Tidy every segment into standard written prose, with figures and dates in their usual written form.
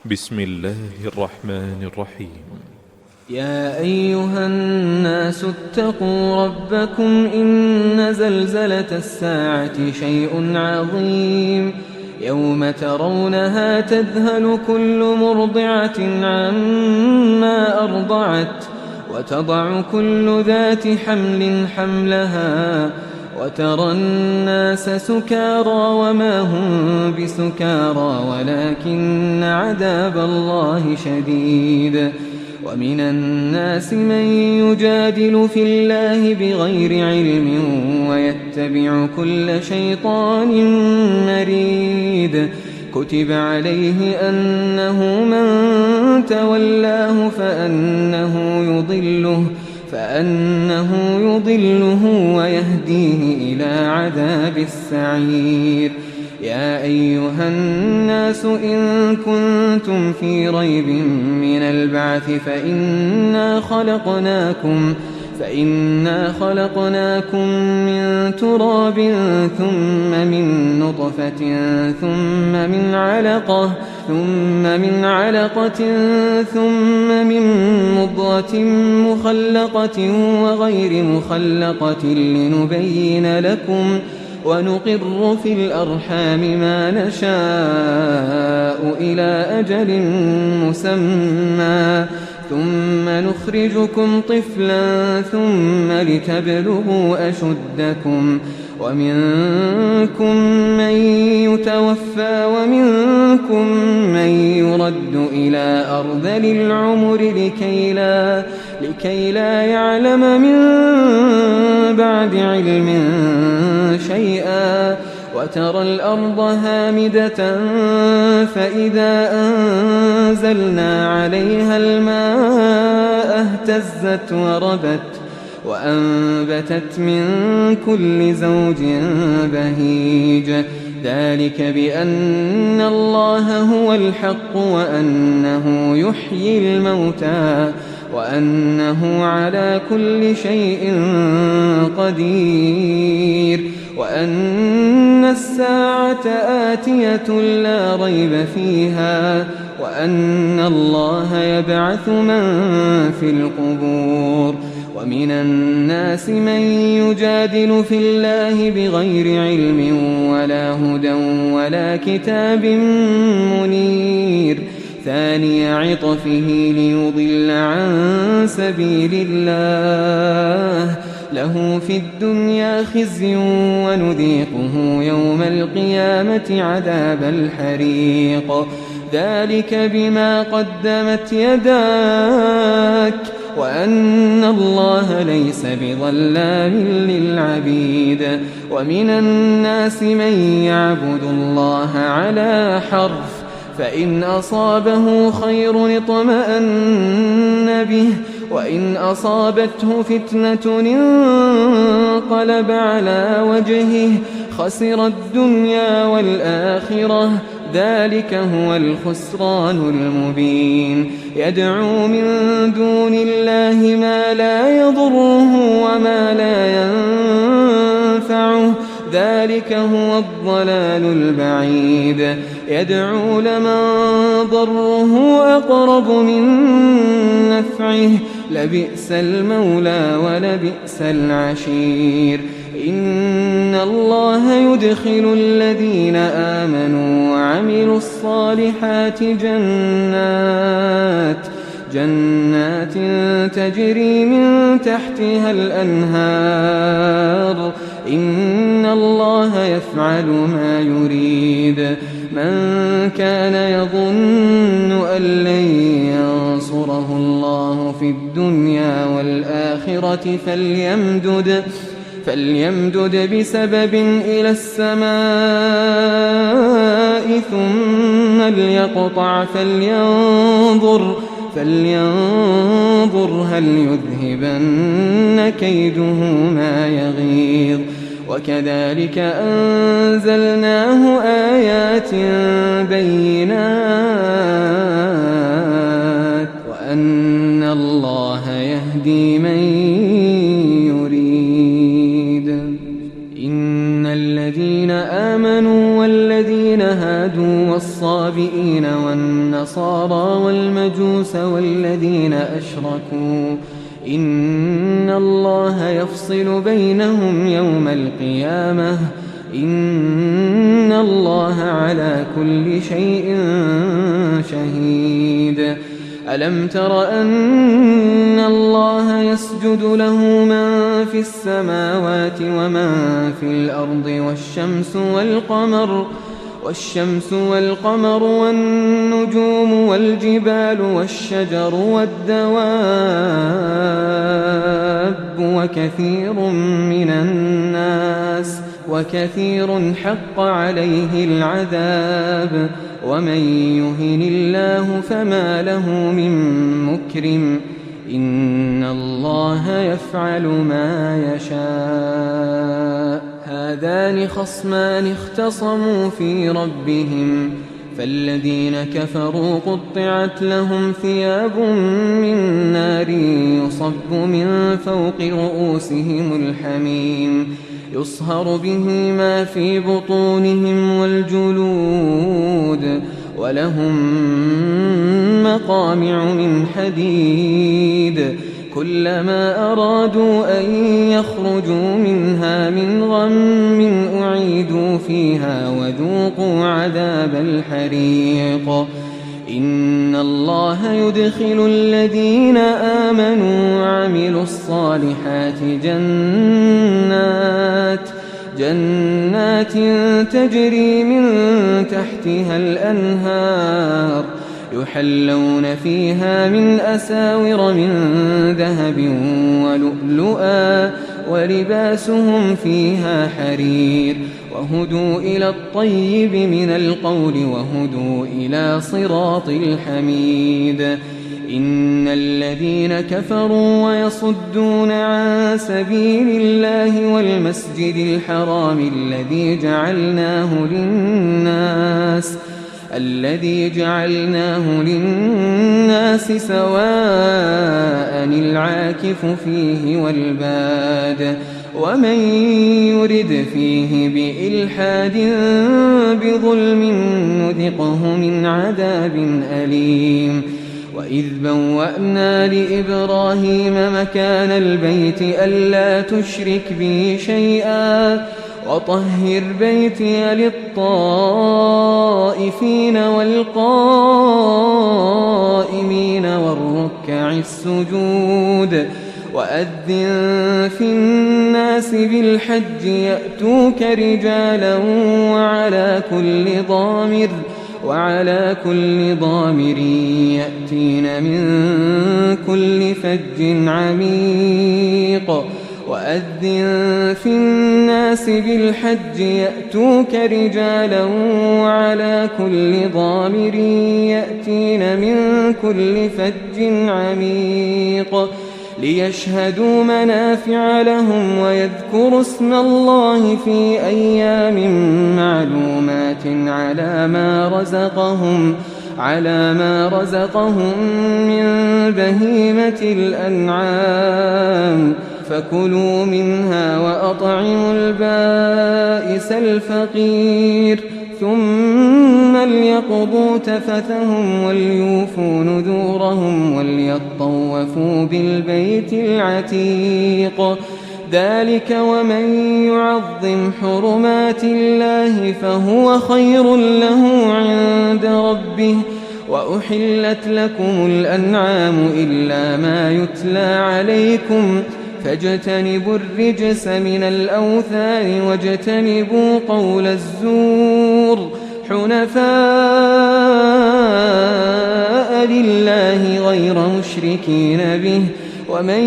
بسم الله الرحمن الرحيم. يا أيها الناس اتقوا ربكم إن زلزلة الساعة شيء عظيم يوم ترونها تذهل كل مرضعة عما أرضعت وتضع كل ذات حمل حملها وترى الناس سكارى وما هم بسكارى ولكن عذاب الله شديد. ومن الناس من يجادل في الله بغير علم ويتبع كل شيطان مريد. كتب عليه أنه من تولاه فأنه يضله ويهديه إلى عذاب السعير. يا أيها الناس إن كنتم في ريب من البعث فإنا خلقناكم من تراب ثم من نطفة ثم من علقة ثم من مضغة مخلقة وغير مخلقة لنبين لكم ونقر في الأرحام ما نشاء إلى أجل مسمى ثم نخرجكم طفلا ثم لتبلغوا أشدكم ومنكم من يتوفى ومنكم من يرد إلى أرذل العمر لكي لا يعلم من بعد علم شيئا. وترى الأرض هامدة فإذا أنزلنا عليها الماء اهتزت وربت وأنبتت من كل زوج بهيج. ذلك بأن الله هو الحق وأنه يحيي الموتى وأنه على كل شيء قدير وأن الساعة آتية لا ريب فيها وأن الله يبعث من في القبور. ومن الناس من يجادل في الله بغير علم ولا هدى ولا كتاب منير. ثاني عطفه ليضل عن سبيل الله له في الدنيا خزي ونذيقه يوم القيامة عذاب الحريق. ذلك بما قدمت يداك وأن الله ليس بظلام للعبيد. ومن الناس من يعبد الله على حرف فإن أصابه خير اطمأن به وإن أصابته فتنة انقلب على وجهه خسر الدنيا والآخرة. ذلك هو الخسران المبين. يدعو من دون الله ما لا يضره وما لا ينفعه ذلك هو الضلال البعيد. يدعو لمن ضره أقرب من نفعه لبئس المولى ولبئس العشير. إن الله يدخل الذين آمنوا وعملوا الصالحات جنات تجري من تحتها الأنهار. إن الله يفعل ما يريد. من كان يظن أن لن ينصره الله في الدنيا والآخرة فليمدد بسبب إلى السماء ثم ليقطع فلينظر هل يذهبن كيده ما يغيظ. وكذلك أنزلناه آيات بينات وأن الله يهدي من يريد. إن الذين آمنوا والذين هادوا والصابئين الصابئين والنصارى والمجوس والذين أشركوا إن الله يفصل بينهم يوم القيامة إن الله على كل شيء شهيد. ألم تر أن الله يسجد له من في السماوات ومن في الأرض والشمس والقمر والنجوم والجبال والشجر والدواب وكثير حق عليه العذاب ومن يهن الله فما له من مكرم إن الله يفعل ما يشاء. هذان خصمان اختصموا في ربهم فالذين كفروا قطعت لهم ثياب من نار يصب من فوق رؤوسهم الحميم يصهر به ما في بطونهم والجلود ولهم مقامع من حديد كلما أرادوا أن يخرجوا منها من غم أعيدوا فيها وذوقوا عذاب الحريق. إن الله يدخل الذين آمنوا وعملوا الصالحات جنات تجري من تحتها الأنهار يحلون فيها من أساور من ذهب ولؤلؤا ولباسهم فيها حرير وهدوا إلى الطيب من القول وهدوا إلى صراط الحميد. إن الذين كفروا ويصدون عن سبيل الله والمسجد الحرام الذي جعلناه للناس سواء العاكف فيه والباد ومن يرد فيه بإلحاد بظلم نذقه من عذاب أليم. وإذ بوأنا لإبراهيم مكان البيت ألا تشرك بي شيئا وطهر بيتي للطائفين والقائمين والركع السجود. وأذن في الناس بالحج يأتوك رجالا وعلى كل ضامر يأتين من كل فج عميق. وأذن في الناس بالحج يأتوك رجالا وعلى كل ضامر يأتين من كل فج عميق ليشهدوا منافع لهم ويذكروا اسم الله في أيام معلومات على ما رزقهم من بهيمة الأنعام فكلوا منها وأطعموا البائس الفقير ثم ليقضوا تفثهم وليوفوا نذورهم وليطوفوا بالبيت العتيق. ذلك ومن يعظم حرمات الله فهو خير له عند ربه. وأحلت لكم الأنعام إلا ما يتلى عليكم فاجتنبوا الرجس من الأوثان واجتنبوا قول الزور حنفاء لله غير مشركين به. ومن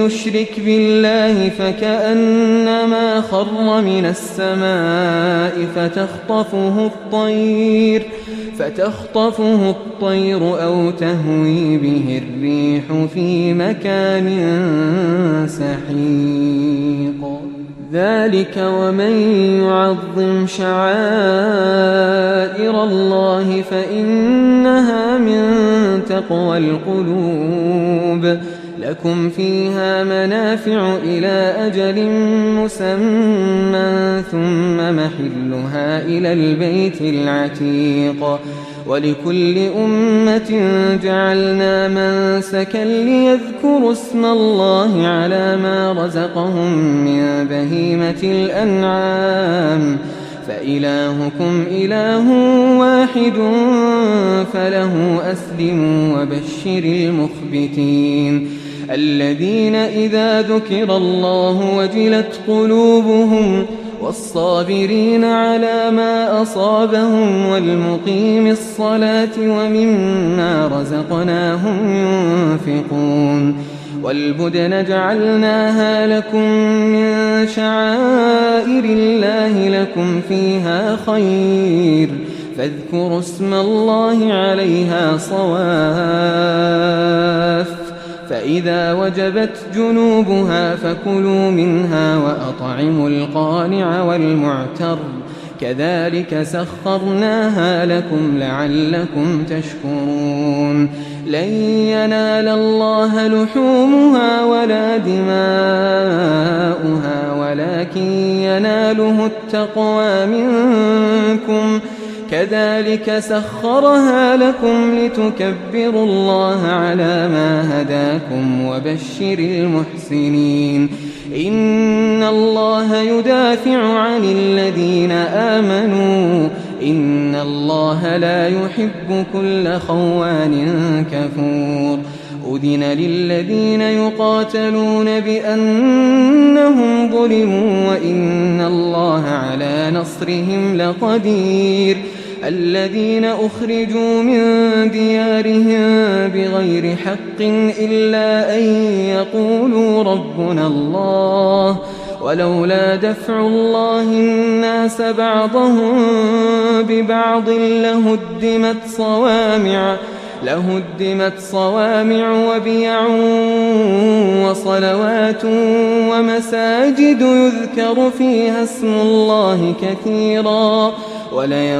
يشرك بالله فكأنما خر من السماء فتخطفه الطير أو تهوي به الريح في مكان سحيق. ذلك ومن يعظم شعائر الله فإنها من تقوى القلوب. لكم فيها منافع إلى أجل مسمى ثم محلها إلى البيت العتيق. ولكل أمة جعلنا منسكا ليذكروا اسم الله على ما رزقهم من بهيمة الأنعام فإلهكم إله واحد فله أسلموا وبشر المخبتين الذين إذا ذكر الله وجلت قلوبهم والصابرين على ما أصابهم والمقيم الصلاة وممما رزقناهم ينفقون والبدن جعلناها لكم من شعائر الله لكم فيها خير فاذكروا اسم الله عليها صواف فإذا وجبت جنوبها فكلوا منها وأطعموا القانع والمعتر كذلك سخرناها لكم لعلكم تشكرون لن ينال الله لحومها ولا دماؤها ولكن يناله التقوى منكم كذلك سخرها لكم لتكبروا الله على ما هداكم وبشر المحسنين إن الله يدافع عن الذين آمنوا إن الله لا يحب كل خوان كفور أذن للذين يقاتلون بأنهم ظلموا وإن الله على نصرهم لقدير الذين أخرجوا من ديارهم بغير حق إلا أن يقولوا ربنا الله ولولا دفع الله الناس بعضهم ببعض لهدمت صوامع وبيع وصلوات ومساجد يذكر فيها اسم الله كثيرا ولينصرن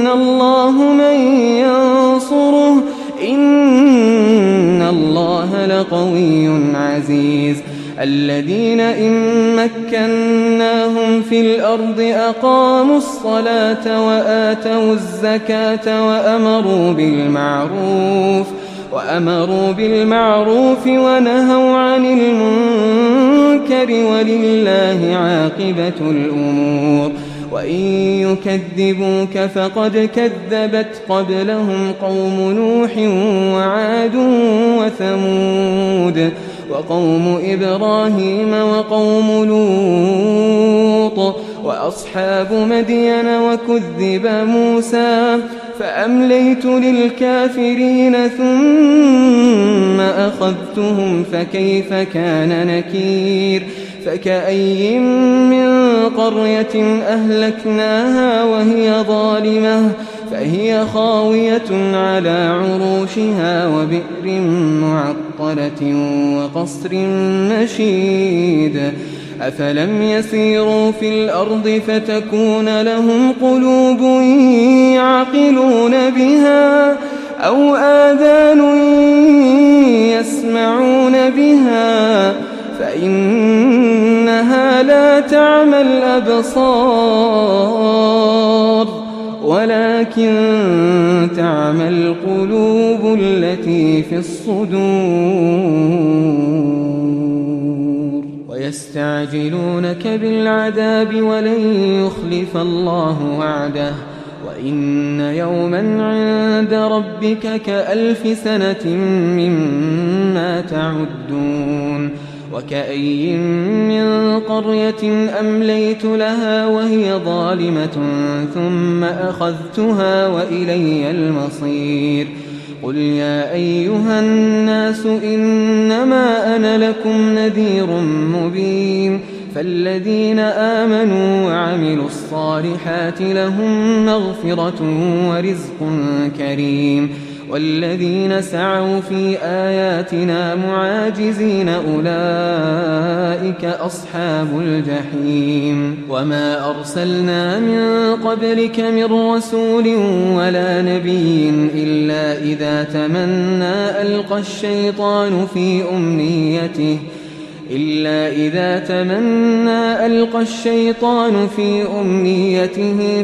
الله من ينصره إن الله لقوي عزيز الذين إن مكناهم في الأرض أقاموا الصلاة وآتوا الزكاة وأمروا بالمعروف ونهوا عن المنكر ولله عاقبة الأمور وإن يكذبوك فقد كذبت قبلهم قوم نوح وعاد وثمود وقوم إبراهيم وقوم لوط وأصحاب مدين وكذب موسى فأمليت للكافرين ثم أخذتهم فكيف كان نكير فكأي من قرية أهلكناها وهي ظالمة فهي خاوية على عروشها وبئر معطلة وقصر مشيد أفلم يسيروا في الأرض فتكون لهم قلوب يعقلون بها أو آذان يسمعون بها فإنها لا تعمى الأبصار ولكن تعمى القلوب التي في الصدور ويستعجلونك بالعذاب ولن يخلف الله وعده وإن يوما عند ربك كألف سنة مما تعدون وكأي من قرية أمليت لها وهي ظالمة ثم أخذتها وإلي المصير قل يا أيها الناس إنما أنا لكم نذير مبين فالذين آمنوا وعملوا الصالحات لهم مغفرة ورزق كريم والذين سعوا في آياتنا معاجزين أولئك أصحاب الجحيم وما أرسلنا من قبلك من رسول ولا نبي إلا إذا تمنى ألقى الشيطان في إلا إذا تمنى ألقى الشيطان في أمنيته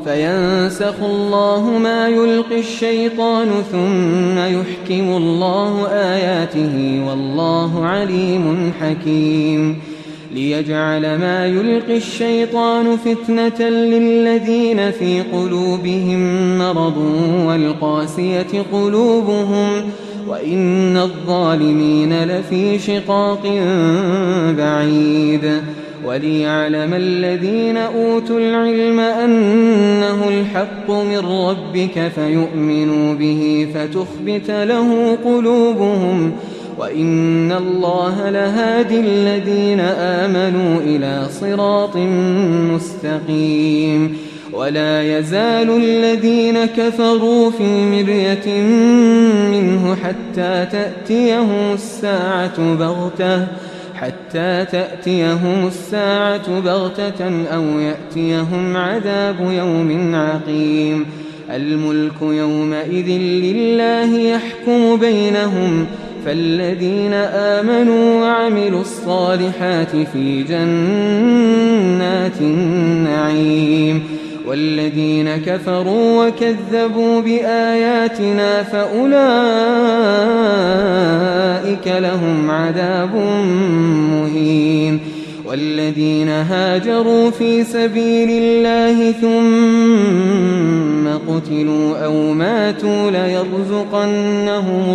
فينسخ الله ما يلقي الشيطان ثم يحكم الله آياته والله عليم حكيم ليجعل ما يلقي الشيطان فتنة للذين في قلوبهم مرض والقاسية قلوبهم وإن الظالمين لفي شقاق بعيد وليعلم الذين أوتوا العلم أنه الحق من ربك فيؤمنوا به فتخبت له قلوبهم وإن الله لهادي الذين آمنوا إلى صراط مستقيم ولا يزال الذين كفروا في مرية منه حتى تأتيهم الساعة بغتة أو يأتيهم عذاب يوم عقيم الملك يومئذ لله يحكم بينهم فالذين آمنوا وعملوا الصالحات في جنات النعيم والذين كفروا وكذبوا بآياتنا فأولئك لهم عذاب مهين والذين هاجروا في سبيل الله ثم قتلوا أو ماتوا ليرزقنهم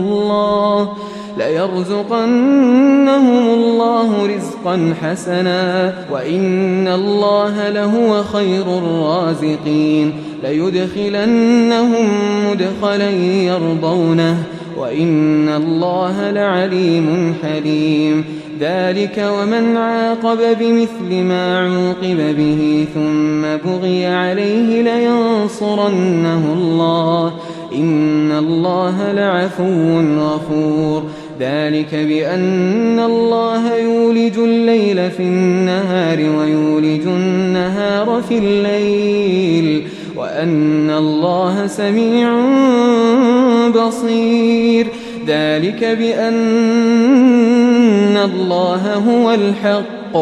الله رزقا حسنا وإن الله لهو خير الرازقين ليدخلنهم مدخلا يرضونه وإن الله لعليم حليم ذلك ومن عاقب بمثل ما عوقب به ثم بغي عليه لينصرنه الله إن الله لعفو غفور ذلك بأن الله يولج الليل في النهار ويولج النهار في الليل وأن الله سميع بصير ذلك بأن الله هو الحق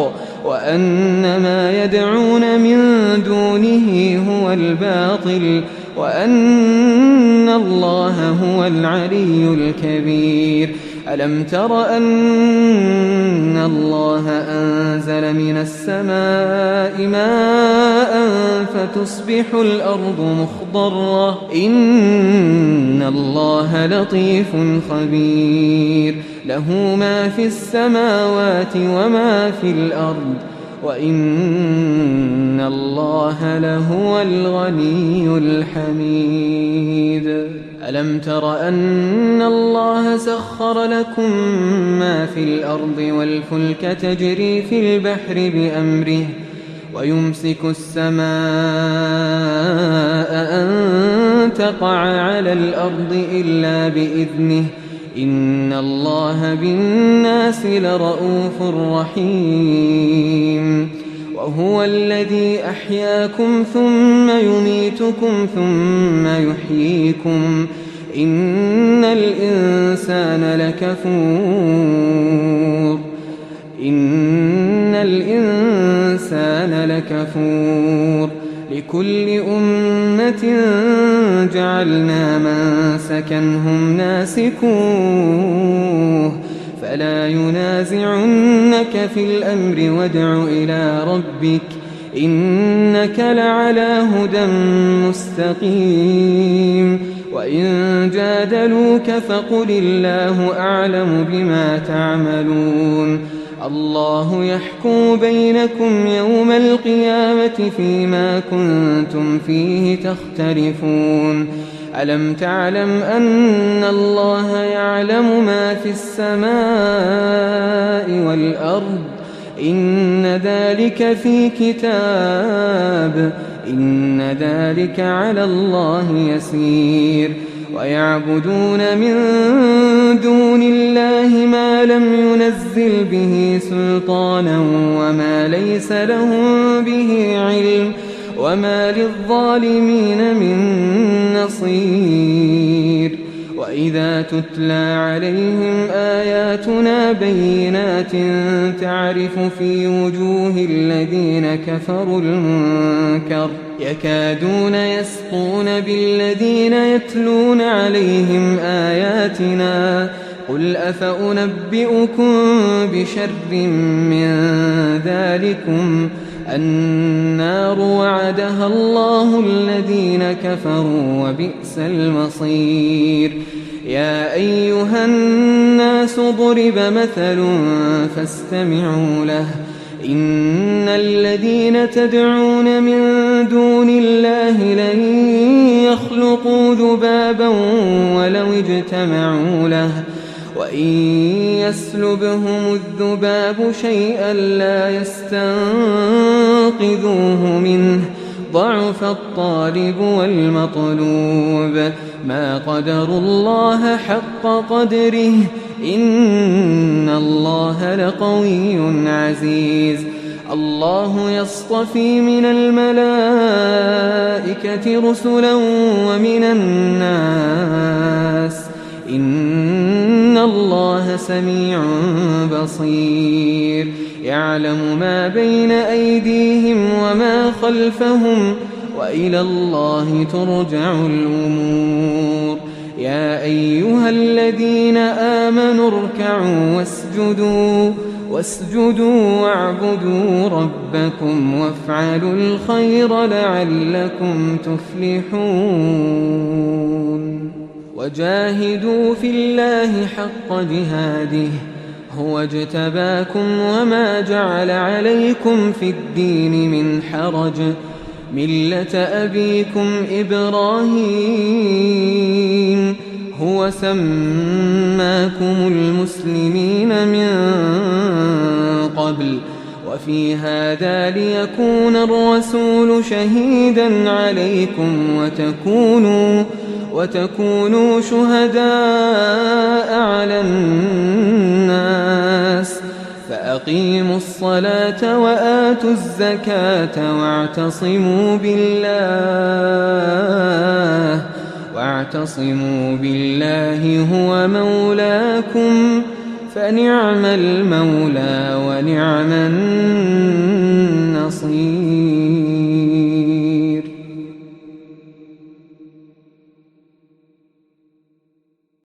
وأن ما يدعون من دونه هو الباطل وأن الله هو العلي الكبير ألم تر أن الله أنزل من السماء ماء فتصبح الأرض مخضرة إن الله لطيف خبير له ما في السماوات وما في الأرض وإن الله لهو الغني الحميد ألم تر أن الله سخر لكم ما في الأرض والفلك تجري في البحر بأمره ويمسك السماء أن تقع على الأرض إلا بإذنه إن الله بالناس لرءوف رحيم وهو الذي أحياكم ثم يميتكم ثم يحييكم إن الإنسان لكفور لكل أمة جعلنا منسكا هم ناسكوه فلا ينازعنك في الأمر وادع إلى ربك إنك لعلى هدى مستقيم وإن جادلوك فقل الله أعلم بما تعملون الله يحكم بينكم يوم القيامة فيما كنتم فيه تختلفون ألم تعلم أن الله يعلم ما في السماء والأرض إن ذلك في كتاب إن ذلك على الله يسير ويعبدون من دون الله ما لم ينزل به سلطانا وما ليس لهم به علم وما للظالمين من نصير وإذا تتلى عليهم آياتنا بينات تعرف في وجوه الذين كفروا المنكر يكادون يسطون بالذين يتلون عليهم آياتنا قل أفأنبئكم بشر من ذلكم النار وعدها الله الذين كفروا وبئس المصير يا أيها الناس ضرب مثل فاستمعوا له إن الذين تدعون من دون الله لن يخلقوا ذبابا ولو اجتمعوا له وإن يسلبهم الذباب شيئا لا يستنقذوه منه ضعف الطالب والمطلوب ما قدروا الله حق قدره إن الله لقوي عزيز الله يصطفي من الملائكة رسلا ومن الناس إن الله سميع بصير يعلم ما بين أيديهم وما خلفهم وإلى الله ترجع الأمور يا أيها الذين آمنوا اركعوا واسجدوا واعبدوا ربكم وافعلوا الخير لعلكم تفلحون وجاهدوا في الله حق جهاده هو اجتباكم وما جعل عليكم في الدين من حرج ملة أبيكم إبراهيم هو سماكم المسلمين من قبل وفي هذا ليكون الرسول شهيدا عليكم وتكونوا شهداء على الناس فأقيموا الصلاة وآتوا الزكاة واعتصموا بالله هو مولاكم فنعم المولى ونعم النصير